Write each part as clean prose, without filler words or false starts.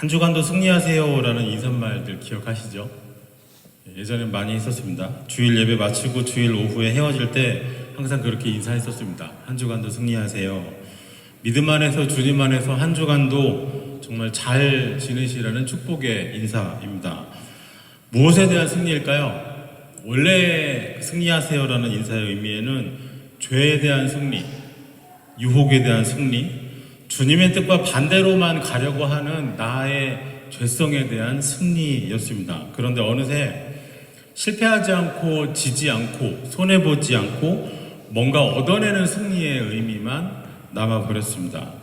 한 주간도 승리하세요라는 인사말들 기억하시죠? 예전에 많이 했었습니다. 주일 예배 마치고 주일 오후에 헤어질 때 항상 그렇게 인사했었습니다. 한 주간도 승리하세요. 믿음 안에서 주님 안에서 한 주간도 정말 잘 지내시라는 축복의 인사입니다. 무엇에 대한 승리일까요? 원래 승리하세요라는 인사의 의미에는 죄에 대한 승리, 유혹에 대한 승리, 주님의 뜻과 반대로만 가려고 하는 나의 죄성에 대한 승리였습니다. 그런데 어느새 실패하지 않고 지지 않고 손해보지 않고 뭔가 얻어내는 승리의 의미만 남아버렸습니다.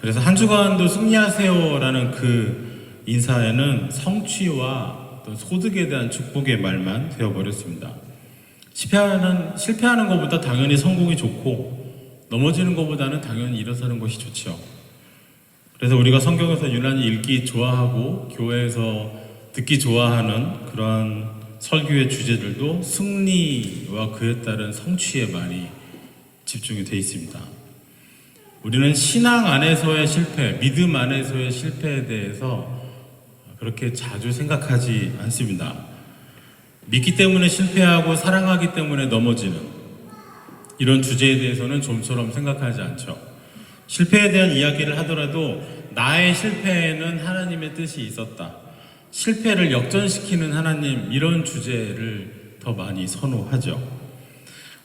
그래서 한 주간도 승리하세요라는 그 인사에는 성취와 또 소득에 대한 축복의 말만 되어버렸습니다. 실패하는 것보다 당연히 성공이 좋고 넘어지는 것보다는 당연히 일어서는 것이 좋죠. 그래서 우리가 성경에서 유난히 읽기 좋아하고 교회에서 듣기 좋아하는 그런 설교의 주제들도 승리와 그에 따른 성취에 많이 집중이 되어 있습니다. 우리는 신앙 안에서의 실패, 믿음 안에서의 실패에 대해서 그렇게 자주 생각하지 않습니다. 믿기 때문에 실패하고 사랑하기 때문에 넘어지는 이런 주제에 대해서는 좀처럼 생각하지 않죠. 실패에 대한 이야기를 하더라도 나의 실패에는 하나님의 뜻이 있었다. 실패를 역전시키는 하나님, 이런 주제를 더 많이 선호하죠.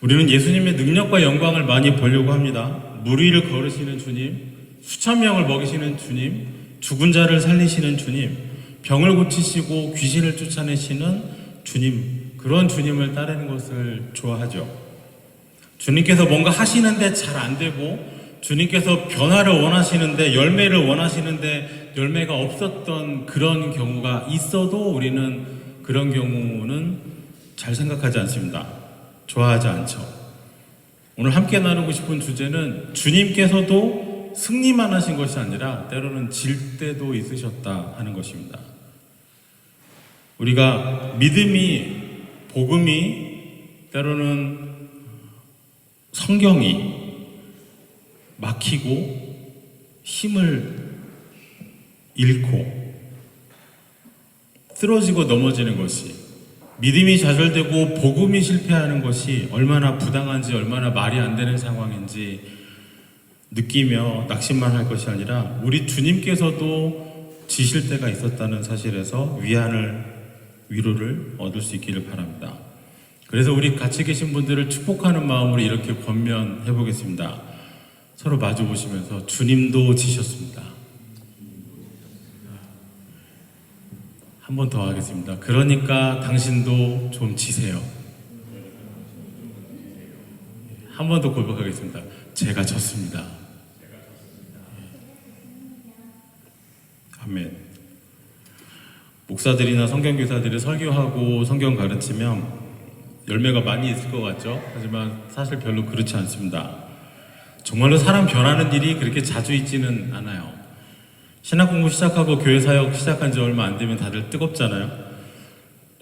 우리는 예수님의 능력과 영광을 많이 보려고 합니다. 물 위를 걸으시는 주님, 수천 명을 먹이시는 주님, 죽은 자를 살리시는 주님, 병을 고치시고 귀신을 쫓아내시는 주님, 그런 주님을 따르는 것을 좋아하죠. 주님께서 뭔가 하시는데 잘 안 되고 주님께서 변화를 원하시는데 열매를 원하시는데 열매가 없었던 그런 경우가 있어도 우리는 그런 경우는 잘 생각하지 않습니다. 좋아하지 않죠. 오늘 함께 나누고 싶은 주제는 주님께서도 승리만 하신 것이 아니라 때로는 질 때도 있으셨다 하는 것입니다. 우리가 믿음이, 복음이, 때로는 성경이 막히고 힘을 잃고 쓰러지고 넘어지는 것이, 믿음이 좌절되고 복음이 실패하는 것이 얼마나 부당한지, 얼마나 말이 안 되는 상황인지 느끼며 낙심만 할 것이 아니라 우리 주님께서도 지실 때가 있었다는 사실에서 위로를 얻을 수 있기를 바랍니다. 그래서 우리 같이 계신 분들을 축복하는 마음으로 이렇게 권면해 보겠습니다. 서로 마주 보시면서 주님도 지셨습니다. 한 번 더 하겠습니다. 그러니까 당신도 좀 지세요. 한 번 더 고백하겠습니다. 제가 졌습니다. 아멘. 목사들이나 성경교사들이 설교하고 성경 가르치면 열매가 많이 있을 것 같죠? 하지만 사실 별로 그렇지 않습니다. 정말로 사람 변하는 일이 그렇게 자주 있지는 않아요. 신학 공부 시작하고 교회 사역 시작한 지 얼마 안 되면 다들 뜨겁잖아요.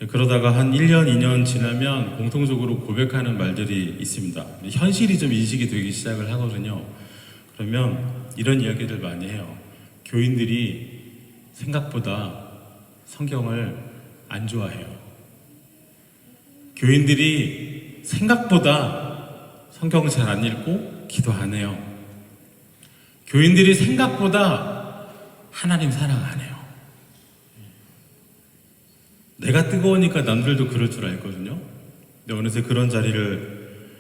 그러다가 한 1년, 2년 지나면 공통적으로 고백하는 말들이 있습니다. 현실이 좀 인식이 되기 시작을 하거든요. 그러면 이런 이야기들 많이 해요. 교인들이 생각보다 성경을 안 좋아해요. 교인들이 생각보다 성경을 잘 안 읽고 기도 안 해요. 교인들이 생각보다 하나님 사랑 안 해요. 내가 뜨거우니까 남들도 그럴 줄 알거든요. 근데 어느새 그런 자리를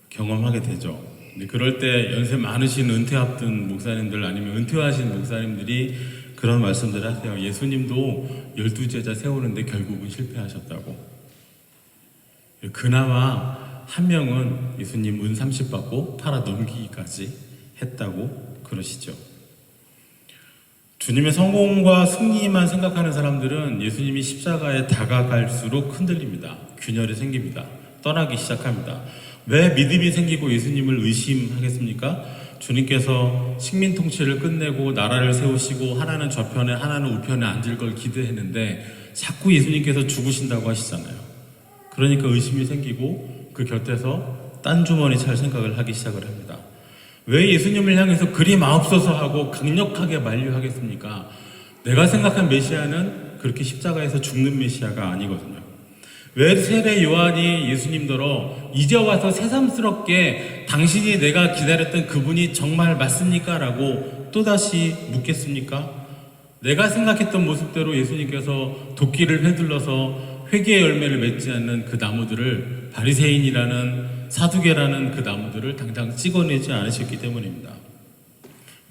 경험하게 되죠. 근데 그럴 때 연세 많으신 은퇴 앞둔 목사님들 아니면 은퇴하신 목사님들이 그런 말씀들을 하세요. 예수님도 12제자 세우는데 결국은 실패하셨다고. 그나마 한 명은 예수님 은 30 받고 팔아 넘기기까지 했다고 그러시죠. 주님의 성공과 승리만 생각하는 사람들은 예수님이 십자가에 다가갈수록 흔들립니다. 균열이 생깁니다. 떠나기 시작합니다. 왜 믿음이 생기고 예수님을 의심하겠습니까? 주님께서 식민 통치를 끝내고 나라를 세우시고 하나는 좌편에 하나는 우편에 앉을 걸 기대했는데 자꾸 예수님께서 죽으신다고 하시잖아요. 그러니까 의심이 생기고 그 곁에서 딴 주머니 찰 생각을 하기 시작을 합니다. 왜 예수님을 향해서 그리 마옵소서 하고 강력하게 만류하겠습니까? 내가 생각한 메시아는 그렇게 십자가에서 죽는 메시아가 아니거든요. 왜 세례 요한이 예수님더러 이제 와서 새삼스럽게 당신이 내가 기다렸던 그분이 정말 맞습니까? 라고 또다시 묻겠습니까? 내가 생각했던 모습대로 예수님께서 도끼를 휘둘러서 회개의 열매를 맺지 않는 그 나무들을, 바리새인이라는 사두개라는 그 나무들을 당장 찍어내지 않으셨기 때문입니다.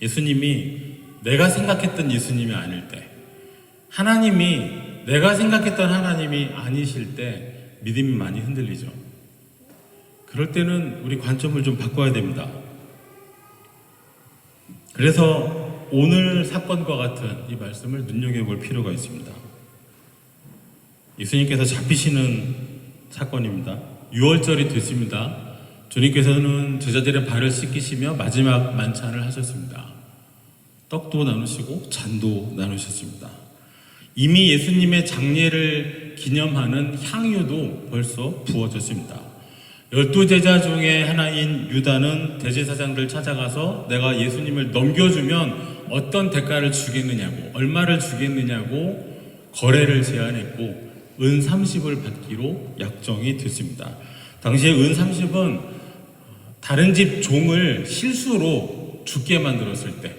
예수님이 내가 생각했던 예수님이 아닐 때, 하나님이 내가 생각했던 하나님이 아니실 때 믿음이 많이 흔들리죠. 그럴 때는 우리 관점을 좀 바꿔야 됩니다. 그래서 오늘 사건과 같은 이 말씀을 눈여겨볼 필요가 있습니다. 예수님께서 잡히시는 사건입니다. 6월절이 됐습니다. 주님께서는 제자들의 발을 씻기시며 마지막 만찬을 하셨습니다. 떡도 나누시고 잔도 나누셨습니다. 이미 예수님의 장례를 기념하는 향유도 벌써 부어졌습니다. 12제자 중에 하나인 유다는 대제사장들 찾아가서 내가 예수님을 넘겨주면 어떤 대가를 주겠느냐고, 얼마를 주겠느냐고 거래를 제안했고 은 30을 받기로 약정이 됐습니다. 당시에 은 30은 다른 집 종을 실수로 죽게 만들었을 때,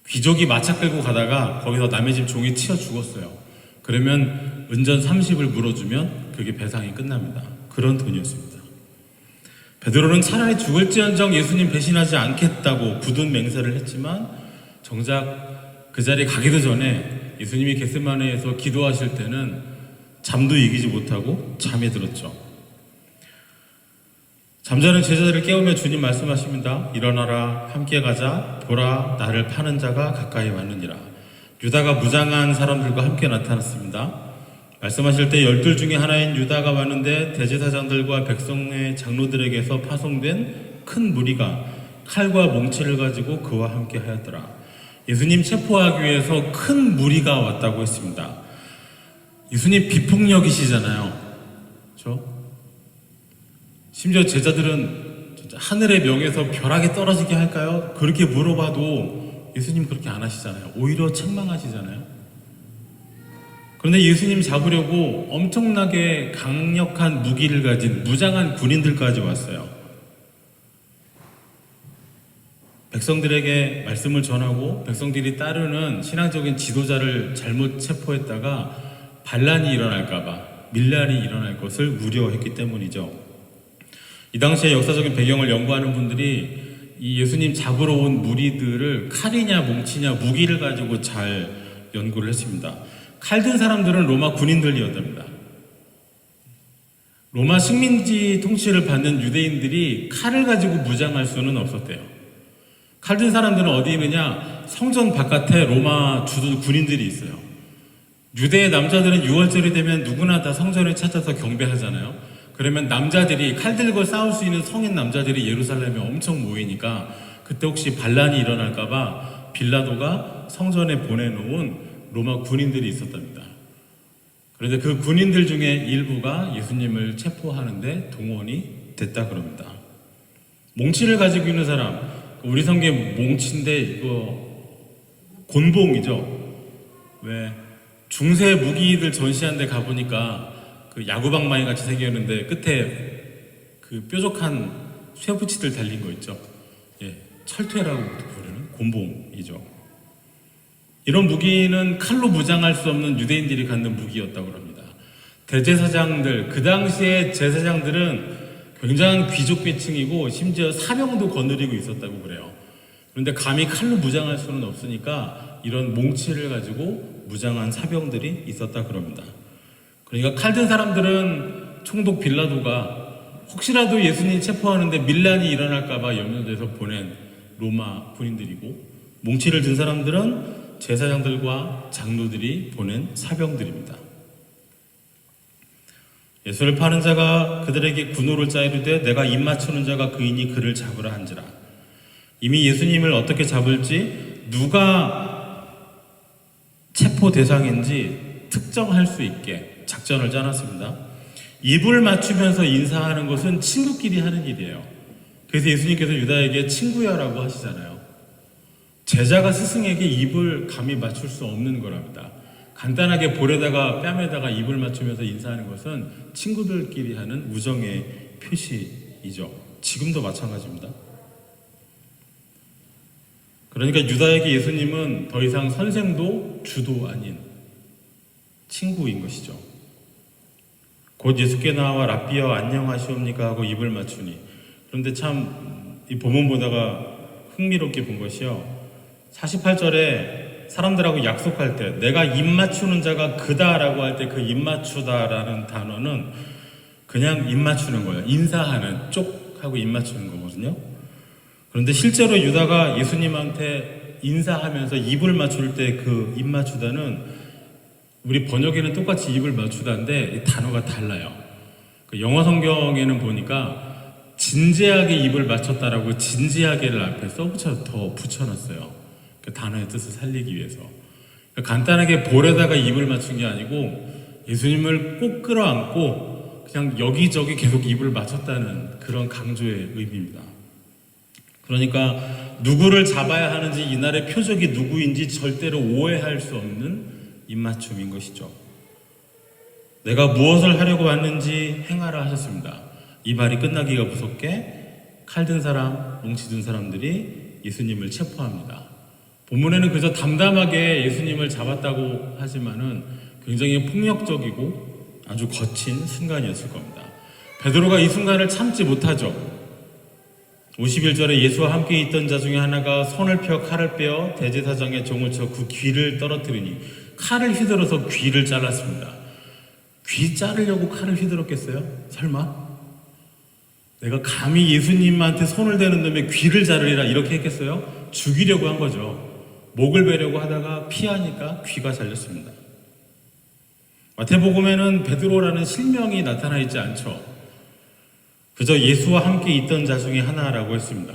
귀족이 마차 끌고 가다가 거기서 남의 집 종이 치여 죽었어요. 그러면 은전 30을 물어주면 그게 배상이 끝납니다. 그런 돈이었습니다. 베드로는 차라리 죽을지언정 예수님 배신하지 않겠다고 굳은 맹세를 했지만 정작 그 자리에 가기도 전에 예수님이 겟세마네에서 기도하실 때는 잠도 이기지 못하고 잠에 들었죠. 잠자는 제자들을 깨우며 주님 말씀하십니다. 일어나라, 함께 가자. 보라, 나를 파는 자가 가까이 왔느니라. 유다가 무장한 사람들과 함께 나타났습니다. 말씀하실 때 12 중에 하나인 유다가 왔는데 대제사장들과 백성의 장로들에게서 파송된 큰 무리가 칼과 몽치를 가지고 그와 함께 하였더라. 예수님 체포하기 위해서 큰 무리가 왔다고 했습니다. 예수님 비폭력이시잖아요. 그렇죠? 심지어 제자들은 진짜 하늘의 명에서 벼락이 떨어지게 할까요? 그렇게 물어봐도 예수님 그렇게 안 하시잖아요. 오히려 책망하시잖아요. 그런데 예수님 잡으려고 엄청나게 강력한 무기를 가진 무장한 군인들까지 왔어요. 백성들에게 말씀을 전하고 백성들이 따르는 신앙적인 지도자를 잘못 체포했다가 반란이 일어날까봐, 밀란이 일어날 것을 우려했기 때문이죠. 이 당시의 역사적인 배경을 연구하는 분들이 이 예수님 잡으러 온 무리들을 칼이냐 몽치냐 무기를 가지고 잘 연구를 했습니다. 칼 든 사람들은 로마 군인들이었답니다. 로마 식민지 통치를 받는 유대인들이 칼을 가지고 무장할 수는 없었대요. 칼 든 사람들은 어디 있느냐? 성전 바깥에 로마 주둔 군인들이 있어요. 유대의 남자들은 6월절이 되면 누구나 다 성전에 찾아서 경배하잖아요. 그러면 남자들이 칼 들고 싸울 수 있는 성인 남자들이 예루살렘에 엄청 모이니까 그때 혹시 반란이 일어날까봐 빌라도가 성전에 보내놓은 로마 군인들이 있었답니다. 그런데 그 군인들 중에 일부가 예수님을 체포하는데 동원이 됐다 그럽니다. 몽치를 가지고 있는 사람, 우리 성경에 몽치인데 이거 곤봉이죠. 왜 중세 무기들 전시한 데 가보니까 그 야구방망이 같이 생겼는데 끝에 그 뾰족한 쇠붙이들 달린 거 있죠. 예, 철퇴라고 부르는 곤봉이죠. 이런 무기는 칼로 무장할 수 없는 유대인들이 갖는 무기였다고 합니다. 대제사장들, 그 당시에 제사장들은 굉장한 귀족계층이고 심지어 사명도 거느리고 있었다고 그래요. 그런데 감히 칼로 무장할 수는 없으니까 이런 몽치를 가지고 무장한 사병들이 있었다 그럽니다. 그러니까 칼 든 사람들은 총독 빌라도가 혹시라도 예수님 체포하는데 밀란이 일어날까봐 염려돼서 보낸 로마 군인들이고, 몽치를 든 사람들은 제사장들과 장로들이 보낸 사병들입니다. 예수를 파는 자가 그들에게 군호를 짜이르되 내가 입 맞추는 자가 그이니 그를 잡으라 한지라. 이미 예수님을 어떻게 잡을지, 누가 체포 대상인지 특정할 수 있게 작전을 짜놨습니다. 입을 맞추면서 인사하는 것은 친구끼리 하는 일이에요. 그래서 예수님께서 유다에게 친구야라고 하시잖아요. 제자가 스승에게 입을 감히 맞출 수 없는 거랍니다. 간단하게 볼에다가 뺨에다가 입을 맞추면서 인사하는 것은 친구들끼리 하는 우정의 표시이죠. 지금도 마찬가지입니다. 그러니까 유다에게 예수님은 더 이상 선생도 주도 아닌 친구인 것이죠. 곧 예수께 나와 랍비여 안녕하시옵니까 하고 입을 맞추니. 그런데 참 이 본문 보다가 흥미롭게 본 것이요, 48절에 사람들하고 약속할 때 내가 입 맞추는 자가 그다라고 할 때 그 입 맞추다라는 단어는 그냥 입 맞추는 거예요. 인사하는, 쪽 하고 입 맞추는 거거든요. 그런데 실제로 유다가 예수님한테 인사하면서 입을 맞출 때 그 입 맞추다는 우리 번역에는 똑같이 입을 맞추다인데 이 단어가 달라요. 그 영어 성경에는 보니까 진지하게 입을 맞췄다라고 진지하게를 앞에 더 붙여놨어요. 그 단어의 뜻을 살리기 위해서. 그러니까 간단하게 볼에다가 입을 맞춘 게 아니고 예수님을 꼭 끌어안고 그냥 여기저기 계속 입을 맞췄다는 그런 강조의 의미입니다. 그러니까 누구를 잡아야 하는지, 이날의 표적이 누구인지 절대로 오해할 수 없는 입맞춤인 것이죠. 내가 무엇을 하려고 왔는지 행하라 하셨습니다. 이 말이 끝나기가 무섭게 칼 든 사람, 뭉치 든 사람들이 예수님을 체포합니다. 본문에는 그저 담담하게 예수님을 잡았다고 하지만은 굉장히 폭력적이고 아주 거친 순간이었을 겁니다. 베드로가 이 순간을 참지 못하죠. 51절에 예수와 함께 있던 자 중에 하나가 손을 펴 칼을 빼어 대제사장의 종을 쳐 그 귀를 떨어뜨리니 칼을 휘둘러서 귀를 잘랐습니다. 귀 자르려고 칼을 휘둘렀겠어요? 설마? 내가 감히 예수님한테 손을 대는 놈의 귀를 자르리라 이렇게 했겠어요? 죽이려고 한 거죠. 목을 베려고 하다가 피하니까 귀가 잘렸습니다. 마태복음에는 베드로라는 실명이 나타나 있지 않죠. 그저 예수와 함께 있던 자 중에 하나라고 했습니다.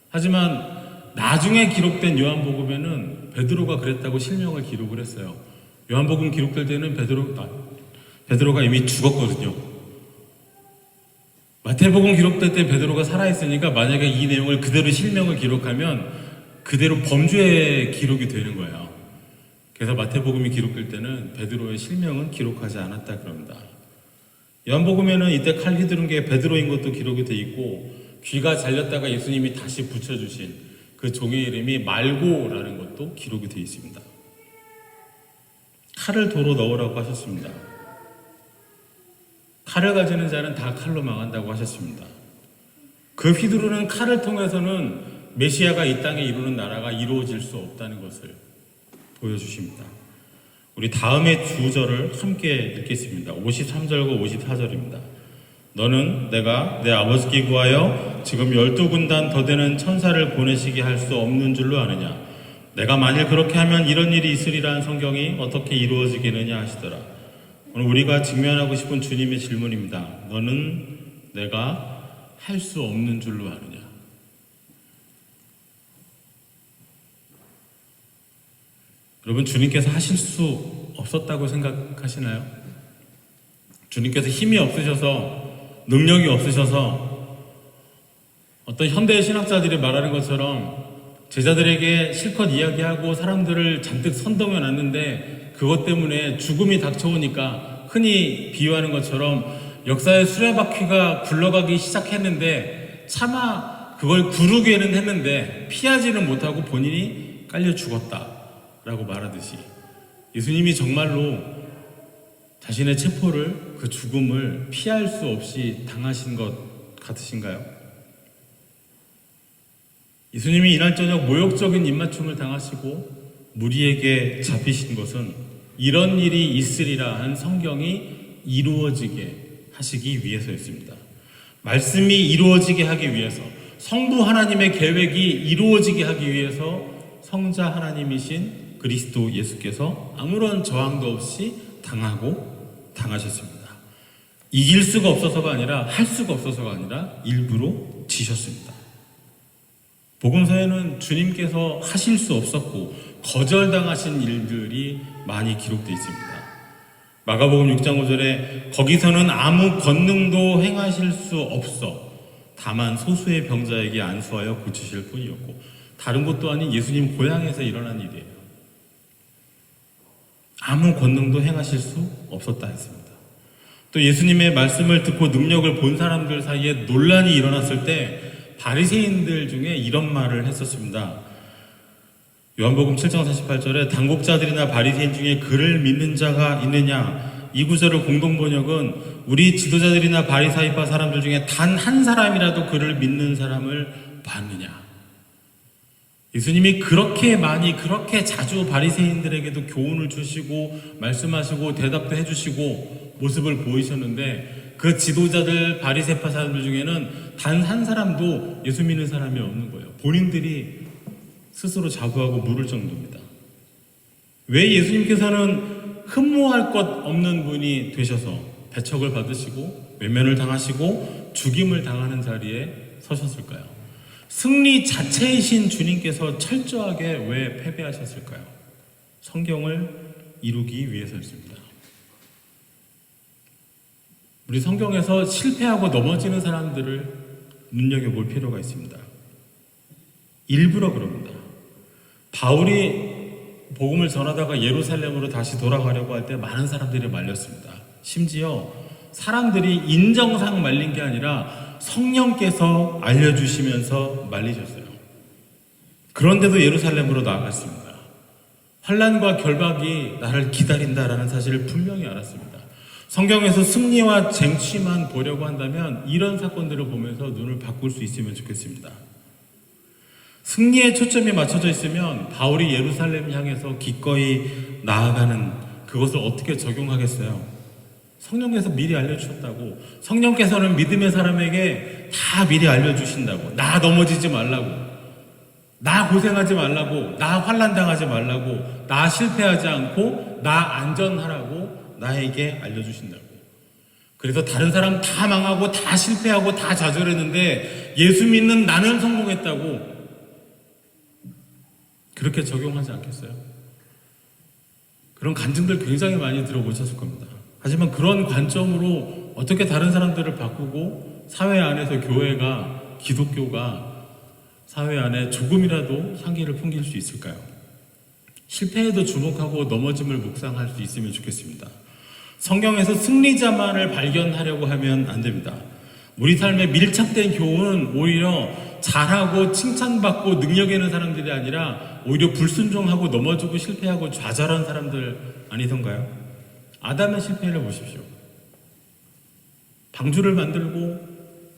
하지만 나중에 기록된 요한복음에는 베드로가 그랬다고 실명을 기록을 했어요. 요한복음 기록될 때는 베드로가 이미 죽었거든요. 마태복음 기록될 때 베드로가 살아있으니까 만약에 이 내용을 그대로 실명을 기록하면 그대로 범죄의 기록이 되는 거예요. 그래서 마태복음이 기록될 때는 베드로의 실명은 기록하지 않았다 그럽니다. 요한복음에는 이때 칼 휘두른 게 베드로인 것도 기록이 돼 있고, 귀가 잘렸다가 예수님이 다시 붙여주신 그 종의 이름이 말고라는 것도 기록이 돼 있습니다. 칼을 도로 넣으라고 하셨습니다. 칼을 가지는 자는 다 칼로 망한다고 하셨습니다. 그 휘두르는 칼을 통해서는 메시아가 이 땅에 이루는 나라가 이루어질 수 없다는 것을 보여주십니다. 우리 다음의 두 절을 함께 읽겠습니다. 53절과 54절입니다. 너는 내가 내 아버지께 구하여 지금 12군단 더 되는 천사를 보내시게 할 수 없는 줄로 아느냐? 내가 만일 그렇게 하면 이런 일이 있으리라는 성경이 어떻게 이루어지겠느냐 하시더라. 오늘 우리가 직면하고 싶은 주님의 질문입니다. 너는 내가 할 수 없는 줄로 아느냐? 여러분, 주님께서 하실 수 없었다고 생각하시나요? 주님께서 힘이 없으셔서, 능력이 없으셔서 어떤 현대의 신학자들이 말하는 것처럼 제자들에게 실컷 이야기하고 사람들을 잔뜩 선동해 놨는데 그것 때문에 죽음이 닥쳐오니까 흔히 비유하는 것처럼 역사의 수레바퀴가 굴러가기 시작했는데 차마 그걸 구르기에는 했는데 피하지는 못하고 본인이 깔려 죽었다라고 말하듯이 예수님이 정말로 자신의 체포를, 그 죽음을 피할 수 없이 당하신 것 같으신가요? 예수님이 이날 저녁 모욕적인 입맞춤을 당하시고 무리에게 잡히신 것은 이런 일이 있으리라 한 성경이 이루어지게 하시기 위해서였습니다. 말씀이 이루어지게 하기 위해서, 성부 하나님의 계획이 이루어지게 하기 위해서 성자 하나님이신 그리스도 예수께서 아무런 저항도 없이 당하셨습니다. 이길 수가 없어서가 아니라, 할 수가 없어서가 아니라 일부러 지셨습니다. 복음서에는 주님께서 하실 수 없었고 거절당하신 일들이 많이 기록되어 있습니다. 마가복음 6장 5절에 거기서는 아무 권능도 행하실 수 없어 다만 소수의 병자에게 안수하여 고치실 뿐이었고, 다른 곳도 아닌 예수님 고향에서 일어난 일이에요. 아무 권능도 행하실 수 없었다 했습니다. 또 예수님의 말씀을 듣고 능력을 본 사람들 사이에 논란이 일어났을 때 바리새인들 중에 이런 말을 했었습니다. 요한복음 7장 48절에 당국자들이나 바리새인 중에 그를 믿는 자가 있느냐? 이 구절의 공동 번역은 우리 지도자들이나 바리사이파 사람들 중에 단 한 사람이라도 그를 믿는 사람을 봤느냐? 예수님이 그렇게 많이 그렇게 자주 바리새인들에게도 교훈을 주시고 말씀하시고 대답도 해주시고 모습을 보이셨는데 그 지도자들 바리새파 사람들 중에는 단 한 사람도 예수 믿는 사람이 없는 거예요. 본인들이 스스로 자부하고 물을 정도입니다. 왜 예수님께서는 흠모할 것 없는 분이 되셔서 배척을 받으시고 외면을 당하시고 죽임을 당하는 자리에 서셨을까요? 승리 자체이신 주님께서 철저하게 왜 패배하셨을까요? 성경을 이루기 위해서였습니다. 우리 성경에서 실패하고 넘어지는 사람들을 눈여겨볼 필요가 있습니다. 일부러 그럽니다. 바울이 복음을 전하다가 예루살렘으로 다시 돌아가려고 할 때 많은 사람들이 말렸습니다. 심지어 사람들이 인정상 말린 게 아니라 성령께서 알려주시면서 말리셨어요. 그런데도 예루살렘으로 나아갔습니다. 환난과 결박이 나를 기다린다라는 사실을 분명히 알았습니다. 성경에서 승리와 쟁취만 보려고 한다면 이런 사건들을 보면서 눈을 바꿀 수 있으면 좋겠습니다. 승리에 초점이 맞춰져 있으면 바울이 예루살렘 향해서 기꺼이 나아가는 그것을 어떻게 적용하겠어요? 성령께서 미리 알려주셨다고, 성령께서는 믿음의 사람에게 다 미리 알려주신다고, 나 넘어지지 말라고, 나 고생하지 말라고, 나 환난당하지 말라고, 나 실패하지 않고 나 안전하라고 나에게 알려주신다고. 그래서 다른 사람 다 망하고 다 실패하고 다 좌절했는데 예수 믿는 나는 성공했다고 그렇게 적용하지 않겠어요? 그런 간증들 굉장히 많이 들어보셨을 겁니다. 하지만 그런 관점으로 어떻게 다른 사람들을 바꾸고 사회 안에서 교회가, 기독교가 사회 안에 조금이라도 향기를 풍길 수 있을까요? 실패에도 주목하고 넘어짐을 묵상할 수 있으면 좋겠습니다. 성경에서 승리자만을 발견하려고 하면 안 됩니다. 우리 삶에 밀착된 교훈은 오히려 잘하고 칭찬받고 능력 있는 사람들이 아니라 오히려 불순종하고 넘어지고 실패하고 좌절한 사람들 아니던가요? 아담의 실패를 보십시오. 방주를 만들고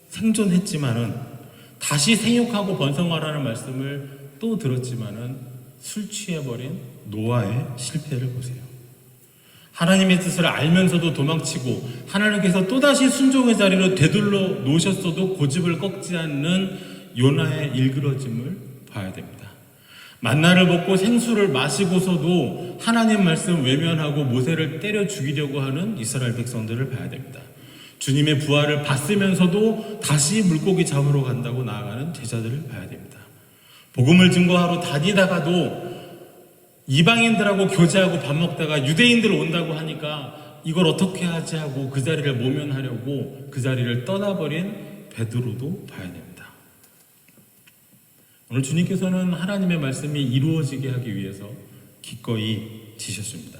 생존했지만은 다시 생육하고 번성하라는 말씀을 또 들었지만은 술 취해버린 노아의 실패를 보세요. 하나님의 뜻을 알면서도 도망치고 하나님께서 또다시 순종의 자리로 되돌려 놓으셨어도 고집을 꺾지 않는 요나의 일그러짐을 봐야 됩니다. 만나를 먹고 생수를 마시고서도 하나님 말씀 외면하고 모세를 때려 죽이려고 하는 이스라엘 백성들을 봐야 됩니다. 주님의 부활을 봤으면서도 다시 물고기 잡으러 간다고 나아가는 제자들을 봐야 됩니다. 복음을 증거하러 다니다가도 이방인들하고 교제하고 밥 먹다가 유대인들 온다고 하니까 이걸 어떻게 하지 하고 그 자리를 모면하려고 그 자리를 떠나버린 베드로도 봐야 됩니다. 오늘 주님께서는 하나님의 말씀이 이루어지게 하기 위해서 기꺼이 지셨습니다.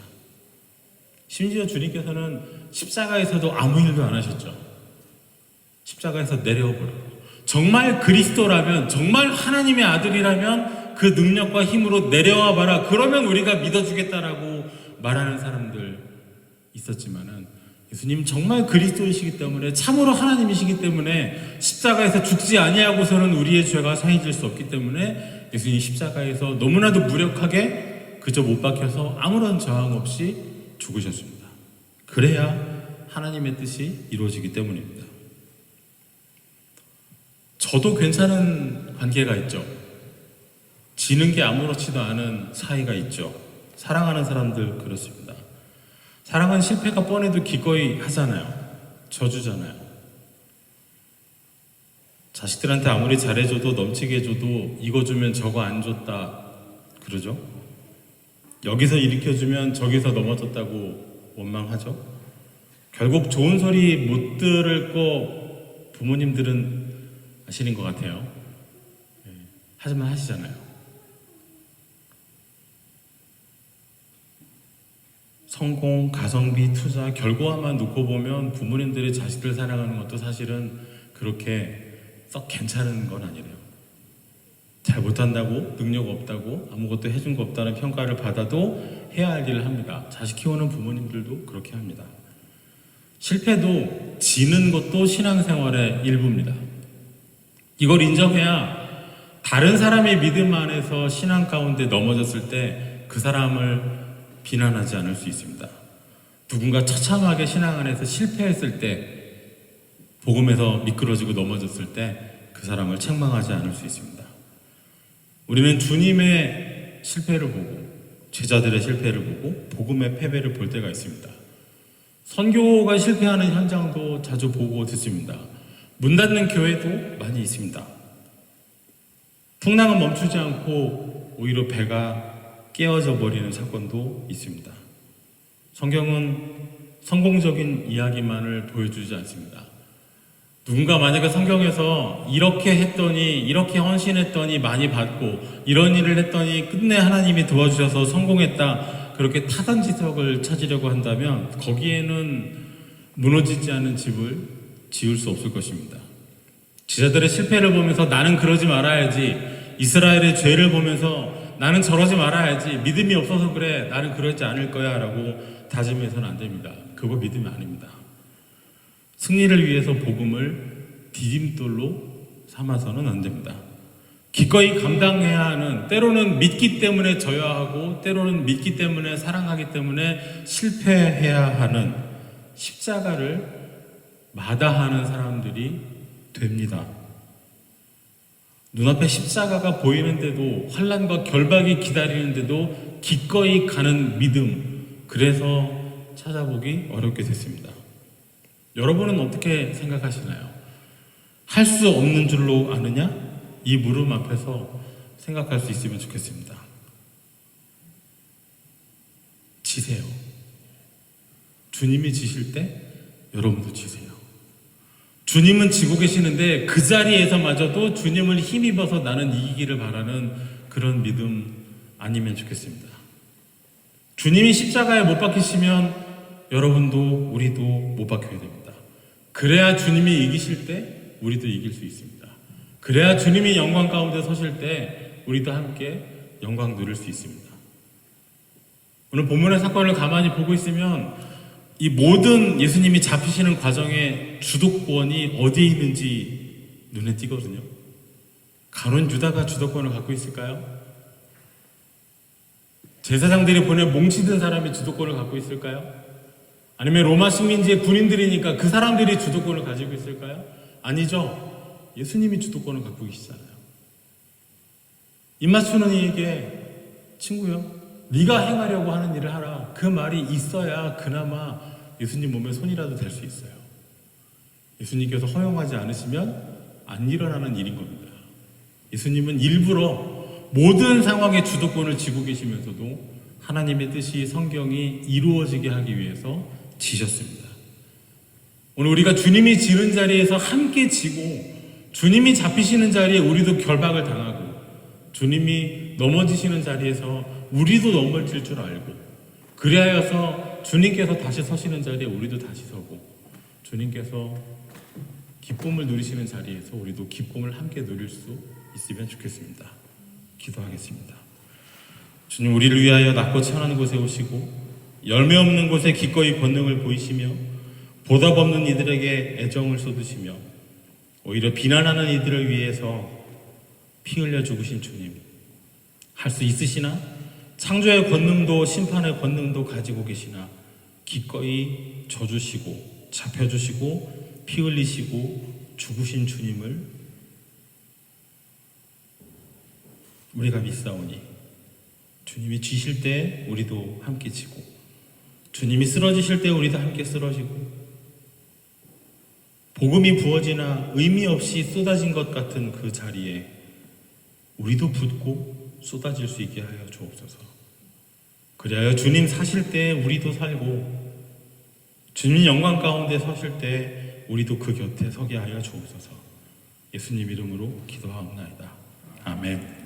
심지어 주님께서는 십자가에서도 아무 일도 안 하셨죠. 십자가에서 내려오고 정말 그리스도라면, 정말 하나님의 아들이라면 그 능력과 힘으로 내려와 봐라. 그러면 우리가 믿어주겠다라고 말하는 사람들 있었지만은 예수님 정말 그리스도이시기 때문에, 참으로 하나님이시기 때문에 십자가에서 죽지 아니하고서는 우리의 죄가 사해질 수 없기 때문에 예수님 십자가에서 너무나도 무력하게 그저 못 박혀서 아무런 저항 없이 죽으셨습니다. 그래야 하나님의 뜻이 이루어지기 때문입니다. 저도 괜찮은 관계가 있죠. 지는 게 아무렇지도 않은 사이가 있죠. 사랑하는 사람들 그렇습니다. 사랑은 실패가 뻔해도 기꺼이 하잖아요. 져주잖아요. 자식들한테 아무리 잘해줘도 넘치게 해줘도 이거 주면 저거 안 줬다 그러죠. 여기서 일으켜주면 저기서 넘어졌다고 원망하죠. 결국 좋은 소리 못 들을 거 부모님들은 아시는 것 같아요. 하지만 하시잖아요. 성공, 가성비, 투자, 결과만 놓고 보면 부모님들이 자식들 사랑하는 것도 사실은 그렇게 썩 괜찮은 건 아니래요. 잘 못한다고, 능력 없다고, 아무것도 해준 거 없다는 평가를 받아도 해야 할 일을 합니다. 자식 키우는 부모님들도 그렇게 합니다. 실패도 지는 것도 신앙생활의 일부입니다. 이걸 인정해야 다른 사람의 믿음 안에서 신앙 가운데 넘어졌을 때 그 사람을 비난하지 않을 수 있습니다. 누군가 처참하게 신앙 안에서 실패했을 때, 복음에서 미끄러지고 넘어졌을 때 그 사람을 책망하지 않을 수 있습니다. 우리는 주님의 실패를 보고, 제자들의 실패를 보고, 복음의 패배를 볼 때가 있습니다. 선교가 실패하는 현장도 자주 보고 듣습니다. 문 닫는 교회도 많이 있습니다. 풍랑은 멈추지 않고 오히려 배가 깨어져 버리는 사건도 있습니다. 성경은 성공적인 이야기만을 보여주지 않습니다. 누군가 만약에 성경에서 이렇게 했더니, 이렇게 헌신했더니 많이 받고, 이런 일을 했더니 끝내 하나님이 도와주셔서 성공했다, 그렇게 타산지석을 찾으려고 한다면 거기에는 무너지지 않은 집을 지을 수 없을 것입니다. 제자들의 실패를 보면서 나는 그러지 말아야지, 이스라엘의 죄를 보면서 나는 저러지 말아야지, 믿음이 없어서 그래, 나는 그러지 않을 거야 라고 다짐해서는 안 됩니다. 그거 믿음이 아닙니다. 승리를 위해서 복음을 디딤돌로 삼아서는 안 됩니다. 기꺼이 감당해야 하는, 때로는 믿기 때문에 져야 하고, 때로는 믿기 때문에 사랑하기 때문에 실패해야 하는 십자가를 마다하는 사람들이 됩니다. 눈앞에 십자가가 보이는데도, 환난과 결박이 기다리는데도 기꺼이 가는 믿음, 그래서 찾아보기 어렵게 됐습니다. 여러분은 어떻게 생각하시나요? 할 수 없는 줄로 아느냐? 이 물음 앞에서 생각할 수 있으면 좋겠습니다. 지세요. 주님이 지실 때 여러분도 지세요. 주님은 지고 계시는데 그 자리에서마저도 주님을 힘입어서 나는 이기기를 바라는 그런 믿음 아니면 좋겠습니다. 주님이 십자가에 못 박히시면 여러분도 우리도 못 박혀야 됩니다. 그래야 주님이 이기실 때 우리도 이길 수 있습니다. 그래야 주님이 영광 가운데 서실 때 우리도 함께 영광 누릴 수 있습니다. 오늘 본문의 사건을 가만히 보고 있으면 이 모든 예수님이 잡히시는 과정의 주도권이 어디에 있는지 눈에 띄거든요. 가룟 유다가 주도권을 갖고 있을까요? 제사장들이 보낸 몽치든 사람이 주도권을 갖고 있을까요? 아니면 로마 식민지의 군인들이니까 그 사람들이 주도권을 가지고 있을까요? 아니죠. 예수님이 주도권을 갖고 계시잖아요. 입맞추는 이에게 친구요, 네가 행하려고 하는 일을 하라, 그 말이 있어야 그나마 예수님 몸에 손이라도 될 수 있어요. 예수님께서 허용하지 않으시면 안 일어나는 일인 겁니다. 예수님은 일부러 모든 상황의 주도권을 쥐고 계시면서도 하나님의 뜻이, 성경이 이루어지게 하기 위해서 지셨습니다. 오늘 우리가 주님이 지는 자리에서 함께 지고, 주님이 잡히시는 자리에 우리도 결박을 당하고, 주님이 넘어지시는 자리에서 우리도 넘어질 줄 알고, 그리하여서 주님께서 다시 서시는 자리에 우리도 다시 서고, 주님께서 기쁨을 누리시는 자리에서 우리도 기쁨을 함께 누릴 수 있으면 좋겠습니다. 기도하겠습니다. 주님, 우리를 위하여 낮고 천한 곳에 오시고 열매 없는 곳에 기꺼이 권능을 보이시며 보답 없는 이들에게 애정을 쏟으시며 오히려 비난하는 이들을 위해서 피 흘려 죽으신 주님, 할 수 있으시나? 창조의 권능도 심판의 권능도 가지고 계시나 기꺼이 져주시고 잡혀주시고 피 흘리시고 죽으신 주님을 우리가 믿사오니 주님이 쥐실 때 우리도 함께 지고, 주님이 쓰러지실 때 우리도 함께 쓰러지고, 복음이 부어지나 의미 없이 쏟아진 것 같은 그 자리에 우리도 붙고 쏟아질 수 있게 하여 주옵소서. 그리하여 주님 사실 때 우리도 살고, 주님 영광 가운데 서실 때 우리도 그 곁에 서게 하여 주옵소서. 예수님 이름으로 기도하옵나이다. 아멘.